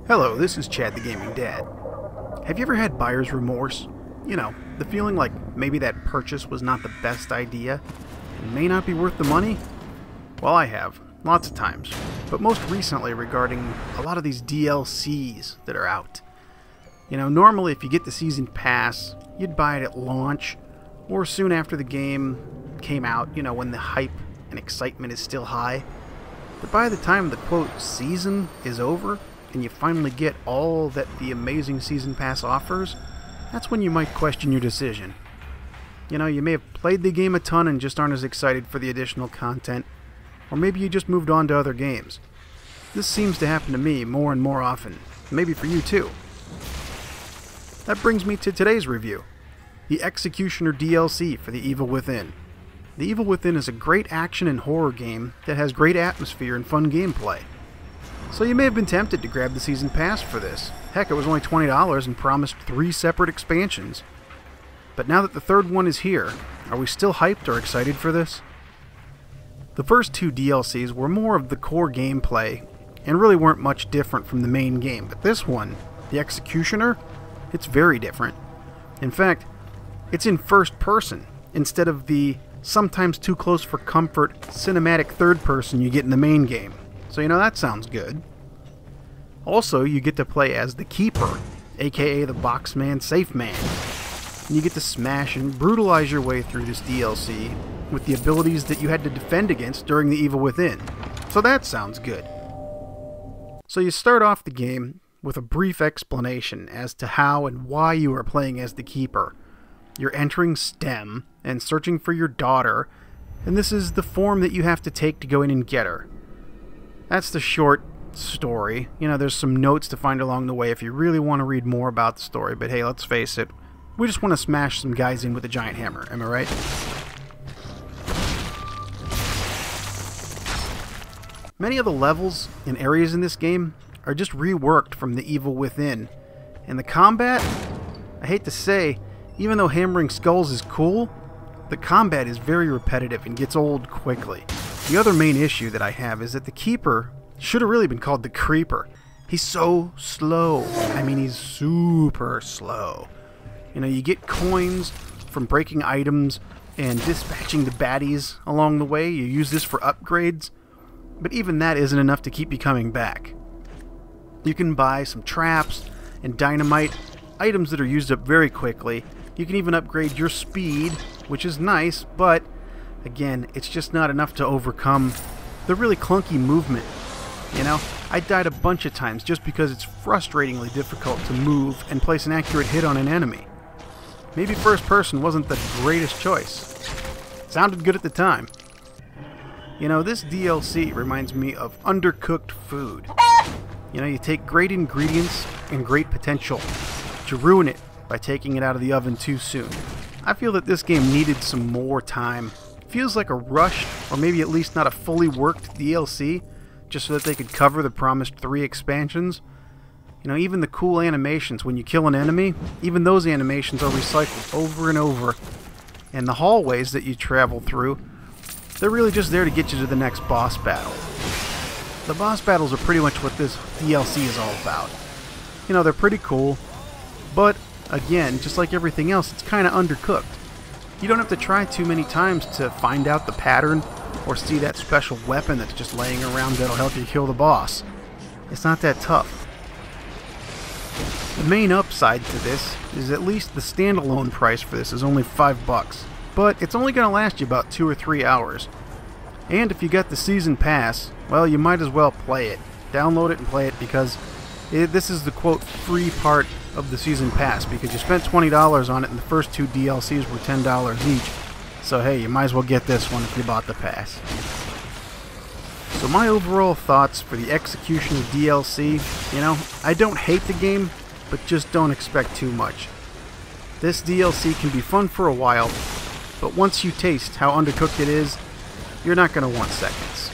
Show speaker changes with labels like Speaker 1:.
Speaker 1: Hello, this is Chad the Gaming Dad. Have you ever had buyer's remorse? You know, the feeling like maybe that purchase was not the best idea and may not be worth the money? Well, I have, lots of times, but most recently regarding a lot of these DLCs that are out. You know, normally if you get the season pass, you'd buy it at launch or soon after the game came out, you know, when the hype and excitement is still high. But by the time the quote season is over, and you finally get all that the amazing Season Pass offers, that's when you might question your decision. You know, you may have played the game a ton and just aren't as excited for the additional content, or maybe you just moved on to other games. This seems to happen to me more and more often, maybe for you too. That brings me to today's review, the Executioner DLC for The Evil Within. The Evil Within is a great action and horror game that has great atmosphere and fun gameplay. So you may have been tempted to grab the Season Pass for this. Heck, it was only $20 and promised 3 separate expansions. But now that the third one is here, are we still hyped or excited for this? The first 2 DLCs were more of the core gameplay and really weren't much different from the main game, but this one, the Executioner, it's very different. In fact, it's in first person instead of the sometimes too close for comfort cinematic third person you get in the main game. So you know, that sounds good. Also, you get to play as the Keeper, aka the Boxman Safe Man. And you get to smash and brutalize your way through this DLC with the abilities that you had to defend against during the Evil Within. So that sounds good. So you start off the game with a brief explanation as to how and why you are playing as the Keeper. You're entering STEM and searching for your daughter, and this is the form that you have to take to go in and get her. That's the short story. You know, there's some notes to find along the way if you really want to read more about the story, but hey, let's face it, we just want to smash some guys in with a giant hammer, am I right? Many of the levels and areas in this game are just reworked from The Evil Within, and the combat, I hate to say, even though hammering skulls is cool, the combat is very repetitive and gets old quickly. The other main issue that I have is that the Keeper should have really been called the Creeper. He's so slow. I mean, he's super slow. You know, you get coins from breaking items and dispatching the baddies along the way. You use this for upgrades, but even that isn't enough to keep you coming back. You can buy some traps and dynamite, items that are used up very quickly. You can even upgrade your speed, which is nice, but again, it's just not enough to overcome the really clunky movement. You know, I died a bunch of times just because it's frustratingly difficult to move and place an accurate hit on an enemy. Maybe first person wasn't the greatest choice. Sounded good at the time. You know, this DLC reminds me of undercooked food. You know, you take great ingredients and great potential to ruin it by taking it out of the oven too soon. I feel that this game needed some more time. Feels like a rushed, or maybe at least not a fully worked DLC, just so that they could cover the promised 3 expansions. You know, even the cool animations when you kill an enemy, even those animations are recycled over and over. And the hallways that you travel through, they're really just there to get you to the next boss battle. The boss battles are pretty much what this DLC is all about. You know, they're pretty cool, but again, just like everything else, it's kind of undercooked. You don't have to try too many times to find out the pattern or see that special weapon that's just laying around that'll help you kill the boss. It's not that tough. The main upside to this is at least the standalone price for this is only $5, but it's only going to last you about 2 or 3 hours. And if you got the Season Pass, well, you might as well play it. Download it and play it because this is the quote free part of the Season Pass, because you spent $20 on it and the first 2 DLCs were $10 each. So hey, you might as well get this one if you bought the pass. So my overall thoughts for the Executioner DLC, you know, I don't hate the game, but just don't expect too much. This DLC can be fun for a while, but once you taste how undercooked it is, you're not going to want seconds.